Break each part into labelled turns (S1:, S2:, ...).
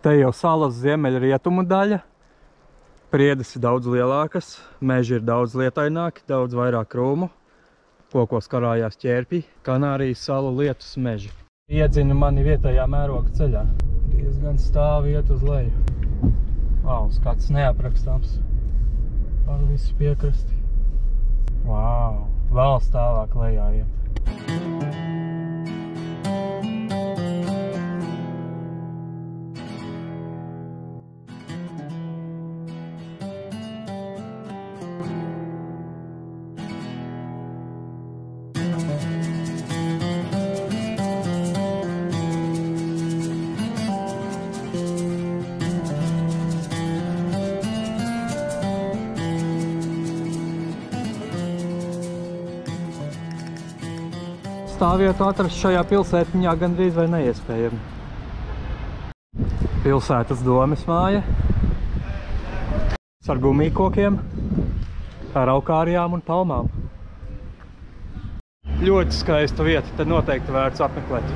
S1: Te jau salas ziemeļrietumu daļa. Priedes ir daudz lielākas, meži ir daudz lietaināki, daudz vairāk krūmu. Kokos karājās ķērpji, Kanārijas salu lietus meži. Iedzina mani vietējā mēroga ceļā. Diezgan stāvi iet uz leju. Skats neaprakstāms par visu piekrasti. Vēl stāvāk lejā iet. Stāvvietu atrast šajā pilsētiņā gandrīz vai neiespējami. Pilsētas domes māja ar gumijkokiem, ar aukārijām un palmām. Ļoti skaista vieta, te noteikti vērts apmeklēt.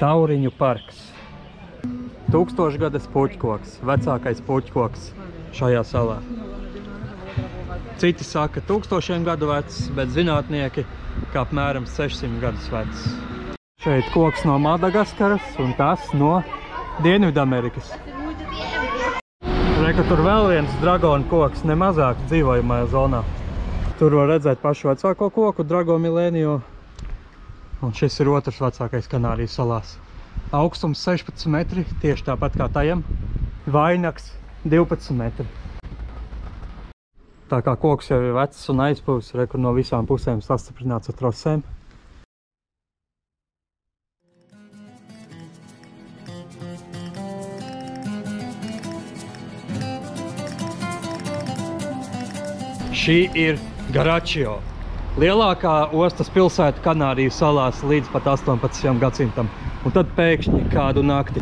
S1: Tauriņu parks. 1000-gades puķkoks, vecākais puķkoks šajā salā. Citi saka 1000 gadu vecs, bet zinātnieki kā apmēram 600 gadus vecs. Šeit koks no Madagaskaras un tas no Dienvidamerikas. Reka, tur vēl viens dragona koks, nemazāk dzīvojamajā zonā. Tur var redzēt pašu vecāko koku, Dragomilēniju, un šis ir otrs vecākais Kanārijas salās. Augstums 16 metri, tieši tāpat kā tajam. Vainags 12 metri. Tā kā koks jau ir vecs un aizpūs, rekur no visām pusēm sastiprināts ar trosēm. Šī ir Garačio, lielākā ostas pilsēta Kanārijas salās līdz pat 18. gadsimtam. Un tad pēkšņi kādu nakti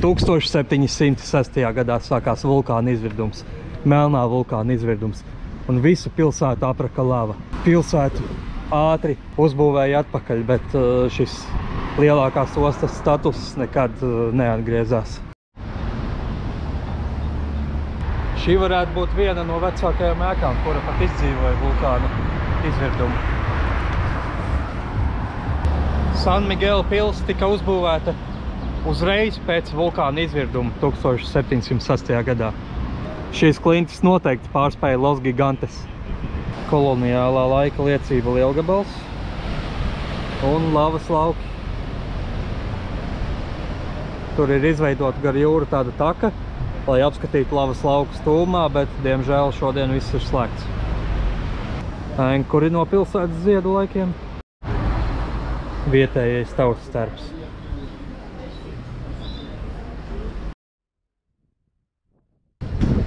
S1: 1706. gadā sākās vulkāna izvirdums, Melnā vulkāna izvirdums. Un visu pilsētu apraka lava. Pilsētu ātri uzbūvēja atpakaļ, bet šis lielākās ostas status nekad neatgriezās. Šī varētu būt viena no vecākajām ēkām, kura pat izdzīvoja vulkāna izvirdumu. San Miguel pils tika uzbūvēta uzreiz pēc vulkāna izvirduma 1706. gadā. Šīs klintis noteikti pārspēja Los Gigantes. Koloniālā laika liecība lielgabals un lavas lauki. Tur ir izveidota gar jūru tāda taka, lai apskatītu lavas laukus tūmā, bet, diemžēl, šodien viss ir slēgts. Kuri no pilsētas ziedu laikiem? Vietējais tautas terps.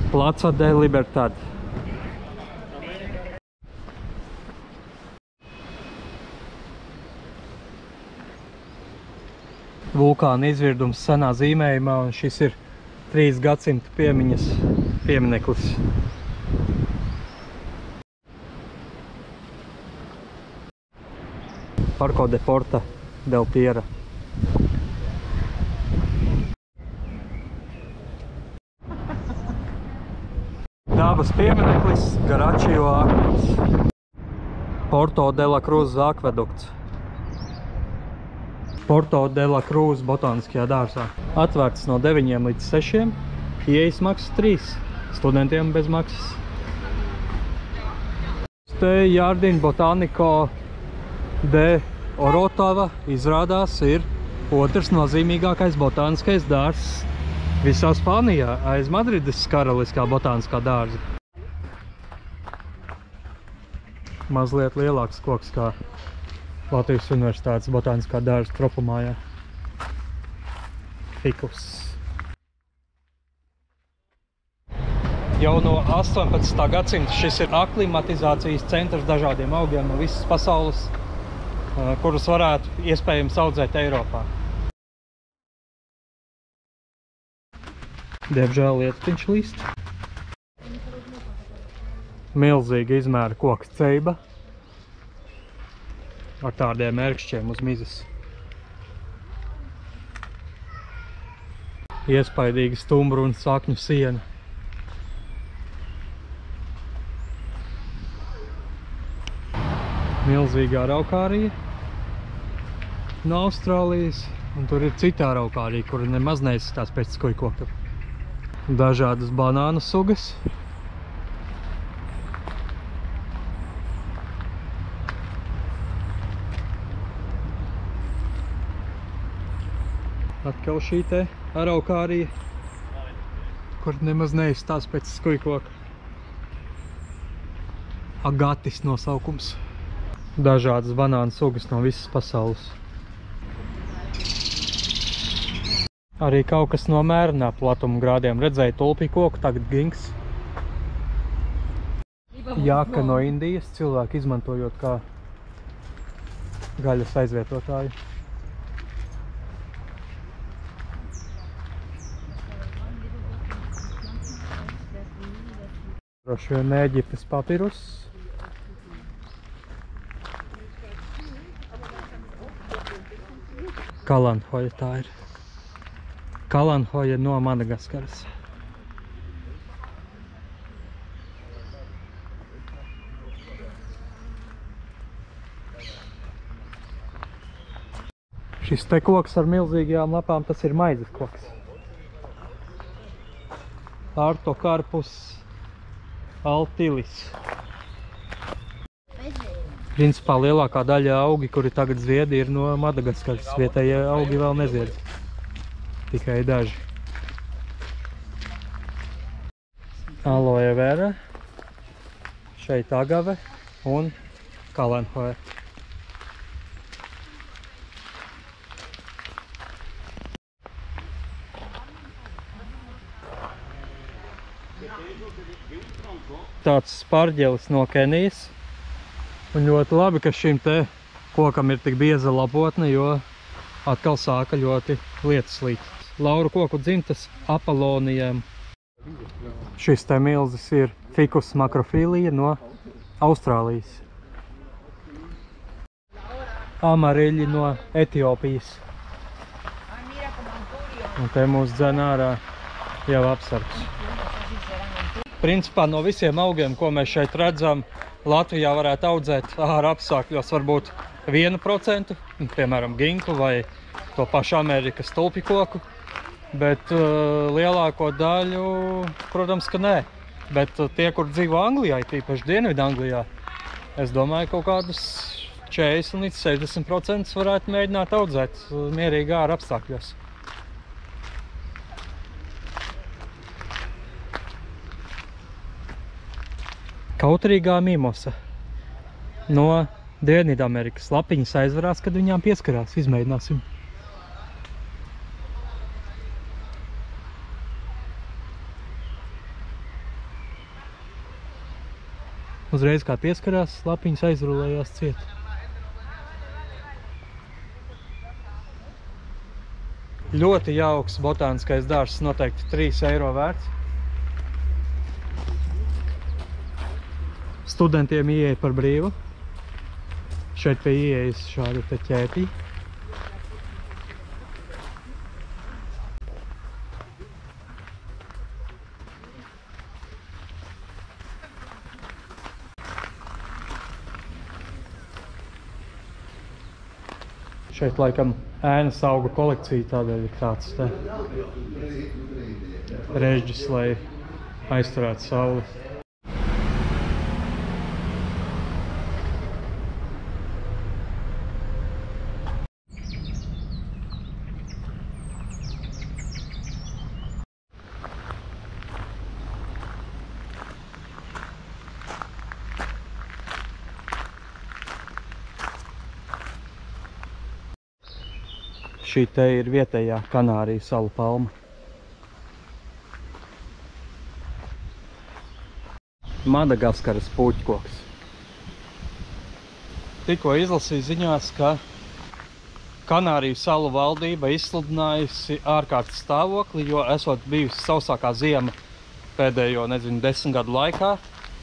S1: Plaza de Libertad. Vulkāna izvirdums senā zīmējumā, un šis ir 3 gadsimtu piemiņas piemineklis. Parko de Porta del Piera. Dabas piemineklis Garačio akmens. Porto de la Cruz akvedukts. Porto de la Cruz botāniskajā dārzā. Atvērts no 9 līdz 6. Ieejas maksas 3. Studentiem bez maksas. Te Jardin Botānico de Orotava izrādās ir otrs nozīmīgākais botāniskais dārzs visā Spānijā, aiz Madrides karaliskā botāniskā dārza. Mazliet lielāks koks kā Latvijas Universitātes botāniskā dārza tropumājā. Fikus. Jau no 18. gadsimta šis ir aklimatizācijas centrs dažādiem augiem no visas pasaules, kurus varētu iespējams audzēt Eiropā. Diemžēl lietiņš līst. Milzīga izmēra koka ceiba. ar tādiem ērkšķiem uz mizas. Iespaidīga stumbru un sakņu siena. Milzīgā raukārija no Austrālijas, un tur ir citā raukārija, kura nemaz neizskatās pēc skujkoka. Dažādas banānu sugas. Atkal šī te araukārija, kur nemaz neizstās pēc skujkoka. Agatis nosaukums. Dažādas banānu sugas no visas pasaules. Arī kaut kas no mērenā platuma grādiem. Redzēju tulpju koku, tagad gings. Jāka no Indijas, cilvēki izmantojot kā gaļas aizvietotāju. Droši vien Ēģiptes papirus. Kalanhoja tā ir. Kalanhoja no Madagaskaras. Šis te koks ar milzīgajām lapām, tas ir maizes koks. Artokarpus altilis. Principā lielākā daļa augi, kuri tagad ziedi, ir no Madagaskaras. Vietējie augi vēl nezied. Tikai daži. Aloe vera. Šeit agave un kalanhoja. Tāds sparģelis no Kenijas. Un ļoti labi, ka šim te kokam ir tik bieza lapotne, jo atkal sāka ļoti lietas līt. Lauru koku dzimtas Apolonijam. Šis te milzis ir Ficus macrophylla no Austrālijas. Amariļi no Etiopijas. Un te mūs dzen ārā jau apsargs. Principā no visiem augiem, ko mēs šeit redzam, Latvijā varētu audzēt ārā apstākļos varbūt 1%, piemēram, ginklu vai to pašu Amerikas tulpju koku, bet lielāko daļu, protams, ka nē. Bet tie, kur dzīvo Anglijā, tīpaši Dienvidu Anglijā, es domāju, kaut kādus 40 līdz 60% varētu mēģināt audzēt mierīgi ārā apstākļos. Kautrīgā mimosa no Dienvidamerikas. Lapiņas aizvarās, kad viņām pieskarās. Izmēģināsim. Uzreiz kā pieskarās, lapiņas aizrulējās ciet. Ļoti jauks botāniskais dārzs, noteikti 3 eiro vērts. Studentiem ieeja par brīvu. Šeit pie ieejas šādi te ķēpī. Šeit laikam ēnas augu kolekcija, tādēļ ir tāds te režģis, lai aizturētu sauli. Šī te ir vietējā Kanāriju salu palma. Madagaskaras puķkoks. Tikko izlasīju ziņās, ka Kanāriju salu valdība izsludinājusi ārkārtas stāvokli, jo esot bijusi sausākā ziema pēdējo, 10 gadu laikā,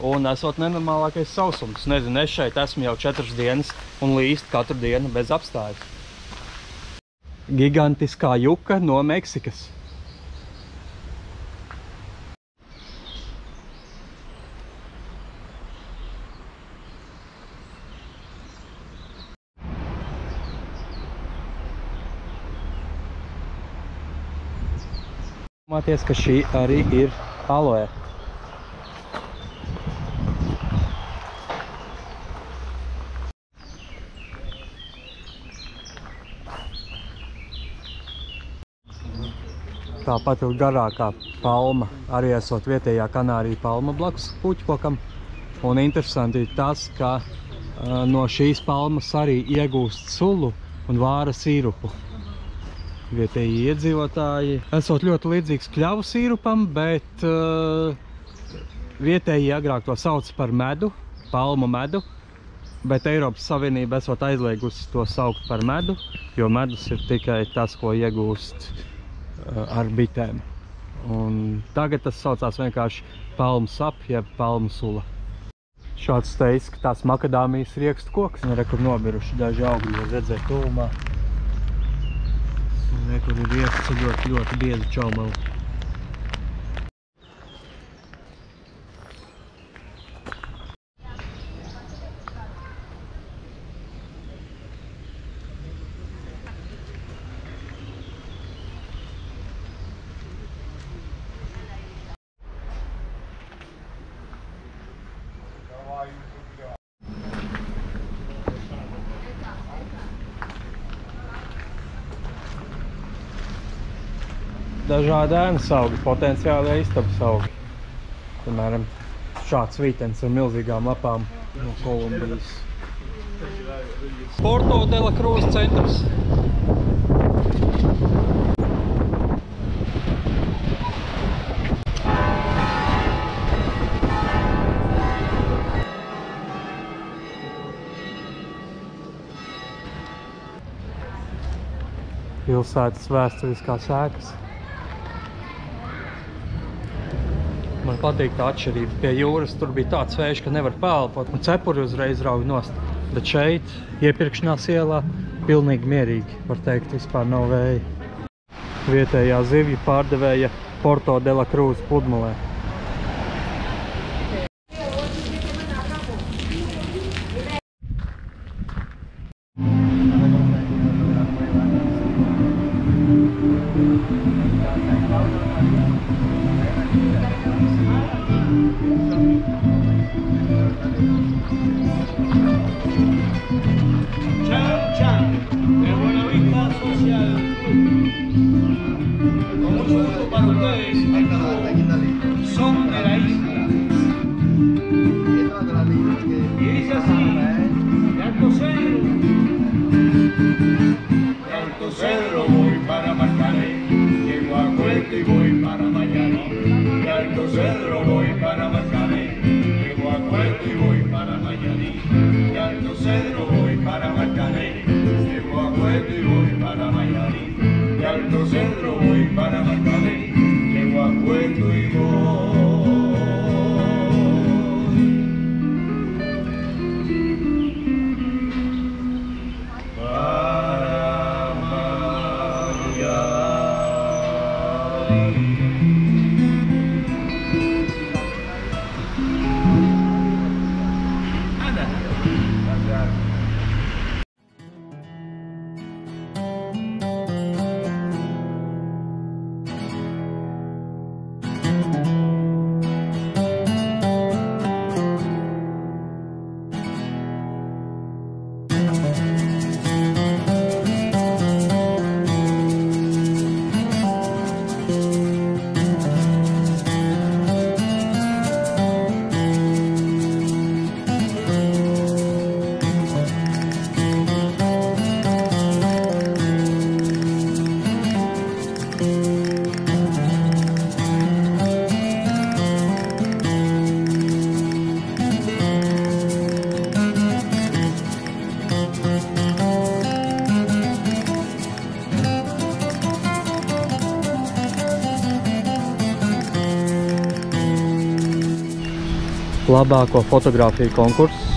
S1: un esot nenormālākais sausums. Nezinu, es šeit esmu jau 4 dienas un līst katru dienu bez apstājas. Gigantiskā juka no Meksikas. Māties, ka šī arī ir aloe. Tāpat ir garākā palma, arī esot vietējā Kanārija palma blakus puķkokam. Un interesanti ir tas, ka no šīs palmas arī iegūst sulu un vāra sīrupu. Vietēji iedzīvotāji esot ļoti līdzīgs kļavu sīrupam, bet vietēji agrāk to sauc par medu, palmu medu, bet Eiropas Savienība esot aizliegusi to saukt par medu, jo medus ir tikai tas, ko iegūst ar bitēm. Un tagad tas saucās vienkārši palmu sap, jeb palmu sula. Šāds te izskatās makadāmijas riekstu koks, un re, kur nobiruši daži augļi, var redzēt tuvumā. Un re, kur ir rieksts ļoti biezu čaumalu. Dažādi ēnas augi, potenciāli istabas augi. Piemēram, šāds vītens ar milzīgām lapām no Kolumbijas. Porto de la Cruz centrs. Pilsētas vēsturiskās ēkas. Man patīk tā atšķirība. Pie jūras tur bija tāds vējš, ka nevar pēlpot, un cepuri uzreiz rauj nost. Bet šeit, iepirkšanās ielā, pilnīgi mierīgi, var teikt, vispār nav vēja. Vietējā zivju pārdevēja Porto de la Cruz pludmalē. Labāko fotografiju konkurss.